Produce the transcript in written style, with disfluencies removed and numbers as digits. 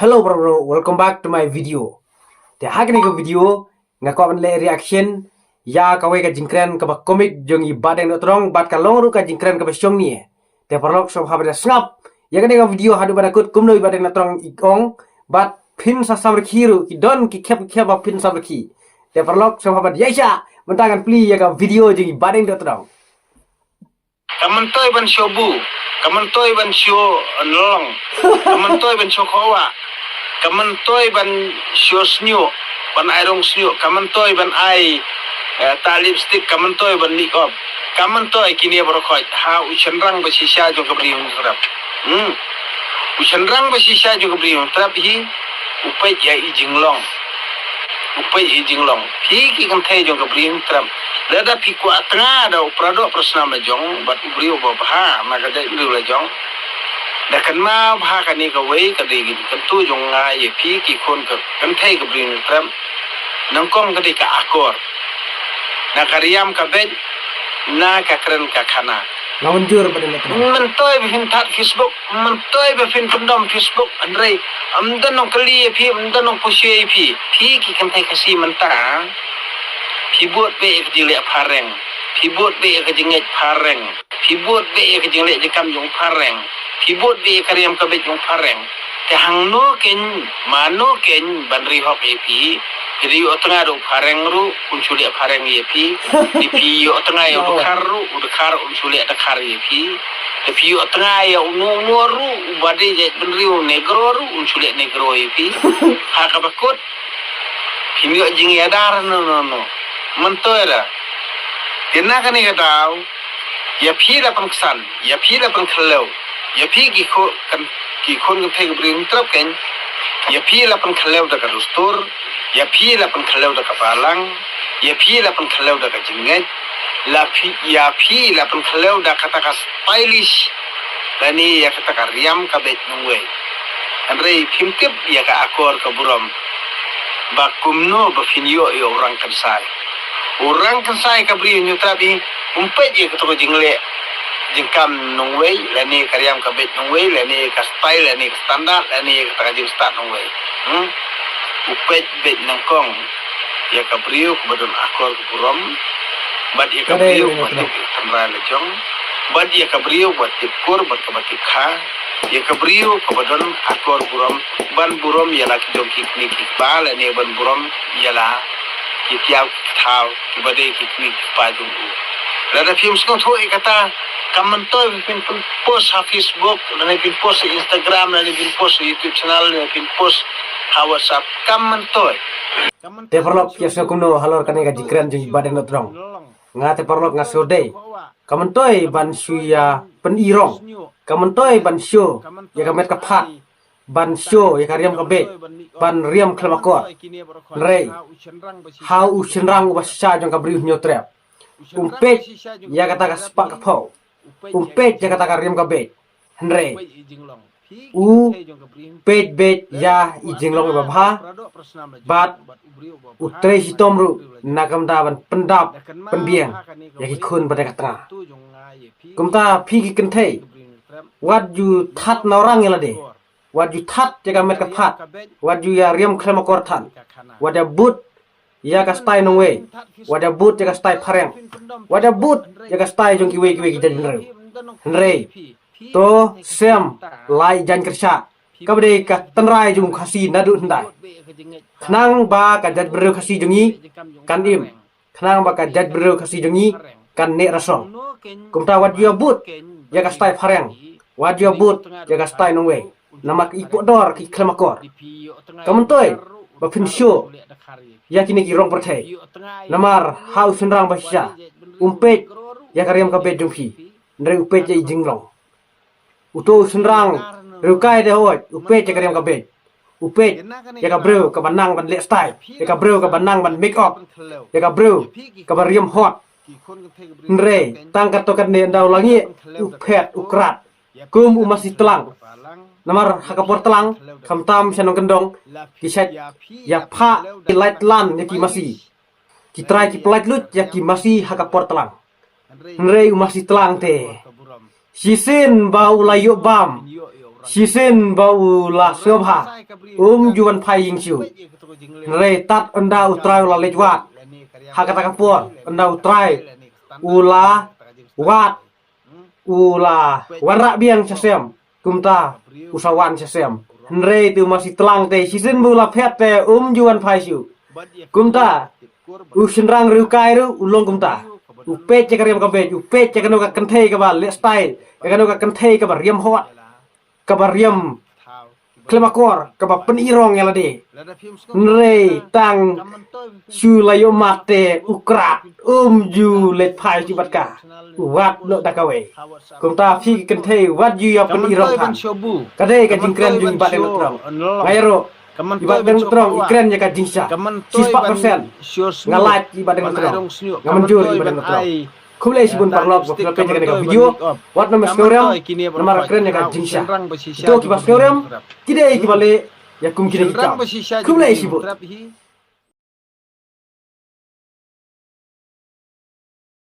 Hello bro, welcome back to my video. Te hakni ko video nga ko le reaction ya kawe ka jingkren ka ba comic jong i badeng no trong bat ka long ru ka jingkren ka ba syong ni. Te parlok so habra snap. Ya ka video hadu bana kut kumno i badeng no trong ikong bat pin sa samr khiru ki don ki khep ba pin samr khi. Te parlok so habra yaisha mentangan pli ya ka video jong i badeng no trong. Kamantoy ban shobu, kamantoy ban sho nolong, kamantoy ban shokowa, kamantoy ban sho snyo, ban airong snyo, kamantoy ban ai ta lipstick, kamantoy ban nikop, kamantoy kini berokoi, ha ucenrang basisya jo kebriung terap, ucenrang basisya jo kebriung terap hi upai ya ijinglong, hi ki kamthai jo kebriung terap. Lada piku atengah ada uprado persnama jong bat ubriu babha maka dai ubriu la jong dakan ma bha kani ka wei ka dei gi kan tu jong nga ye pi ki kon ka kan thai ka brin tram nang kom ka dei ka akor na kariam ka bed na ka kren ka khana Lawan jur badeng no trong. mentoy bin that Facebook mentoy bin pendom Facebook andrei amdan nong kali ye pi amdan nong posye pi ki kan thai ka si menta Pibut be ke jilek pareng, pibut be ke jengek pareng, pibut be ke jilek jekam jong pareng, pibut be ke riam ke bet jong pareng. Te hang no ken, mano ken bandri hok epi, jadi yo tengah do pareng ru, unsuli pareng epi, di yo tengah yo bekar ru, udekar unsuli dekar epi, di yo tengah yo unu ru, ubade jet bandri negro ru, unsuli negro epi, hakabakut, pimio jing yadar no. Mentoira, kena kani kadau, ya pi la pangsan, ya pi la pangkhalau, ya pi ki kon kan thai bring trap ken, ya pi la pangkhalau da kadustur, ya pi la pangkhalau da kapalang, ya pi la pangkhalau da kajinget, ya pi la pangkhalau da kata ka stylish, dani ya kata ka riam ka bet nungwe. Andrei pimtip ya ka akor ka buram, bakumno bafinyo yo orang kansai. Orang kansai kabri nyu trabi umpet je ketoko jingle jingkam nongwei lani karyam kabet nongwei lani ka style lani standar lani ka jing start nongwei upet bet nangkong ya kabriu kubadon akor kurom bad ya kabriu batik tamra lejong bad ya kabriu batik kur bad kabatik kha ya kabriu kubadon akor burom ban burom ya laki jong kiknik ba lani ban burom ya la kitiaw thaw kibade kiknik pajung u lada film skong thoi kata kamantoy pin post ha Facebook lani pin post Instagram lani pin post YouTube channel lani pin post ha WhatsApp kamantoy Te parlok ya so kuno halor kani ka jingkren jong i badeng no trong. Nga te parlok nga sode. Kamantoy ban suya penirong. Kamantoy ban syo ya kamet ka phat. Ban syo ya kariam ka be. Ban riam klamakor. Rei. Hau usenrang basya jong ka briu nyo trap. Umpet ya kata ka spak ka pau. Umpet ya kata ka riam ka be. Henre. Pet bet ya ijinglong babha. Bat utre hitomru nakam daban pendap penbiang ya ki khun pada katra. Kumta phi ki kenthei. What you that naurang yala de. What you that jaga met ka phat. What you ya riam khlama korthan. What ya but ya ka stai nongwe. What ya but jaga stai phareng. What ya but jaga stai jong kiwe ki jadi nre. Nre. To sem lai jan kersa. Kabde ka tenrai jung khasi nadu ndai. Khnang ba ka jat breu khasi jungi kan im. Khnang ba ka jat breu khasi jungi kan ne rasong. Kumta wat you but ya ka stai phareng. Wat you but ya ka stai nongwe. Namak ipo dor ki klamakor. Kamuntoy ba pinsyo ya kini ki rong perthai. Namar hau senrang basya. Umpet ya karyam ka bedung phi. Ndre upet ya jinglong. Uto senrang rukai de hoi upet ya karyam ka bed. Upet ya ka breu ka banang ban le style. Ya ka breu ka banang ban make up. Ya ka breu ka bariam hot. Ndre tangkat tokat ne ndau langi upet ukrat. Kum umasi telang. Namar hakapor telang kamtam senong kendong kisat ya pha light lan ya ki masi ki try ki plat lut ya ki masi hakapor telang nrei masih telang te sisin bau layu bam Sisin bau la sobha juan phai ying siu re tat anda utrai la lejwat hakata kapur anda utrai ula wat ula warak biang sesem kumta usawan sesem re tu masih telang te sisin bau la phet te juan phai siu kumta usenrang riu kai ru ulong kumta upe cekariam kabe upe cekano ka kentei ka ba le style kano ka kentei ka ba riam hot ka ba riam klemakor ka ba penirong yang lade nrei tang su layo mate ukra ju let phai ci batka wat no dakawe kumta phi kentei wat ju ya penirong kan kade ka jingkren ju ba den trong ngairo ibarat dengan terong ikren ya ka jingsa 4% ngalat ibarat dengan terong ngamanjur ibarat dengan terong kumlei sibun parlok wa film penjaga ka video wat nama skorem nama keren ya ka jingsa itu kibas skorem kide kibale ya kum kide kita kumlei sibun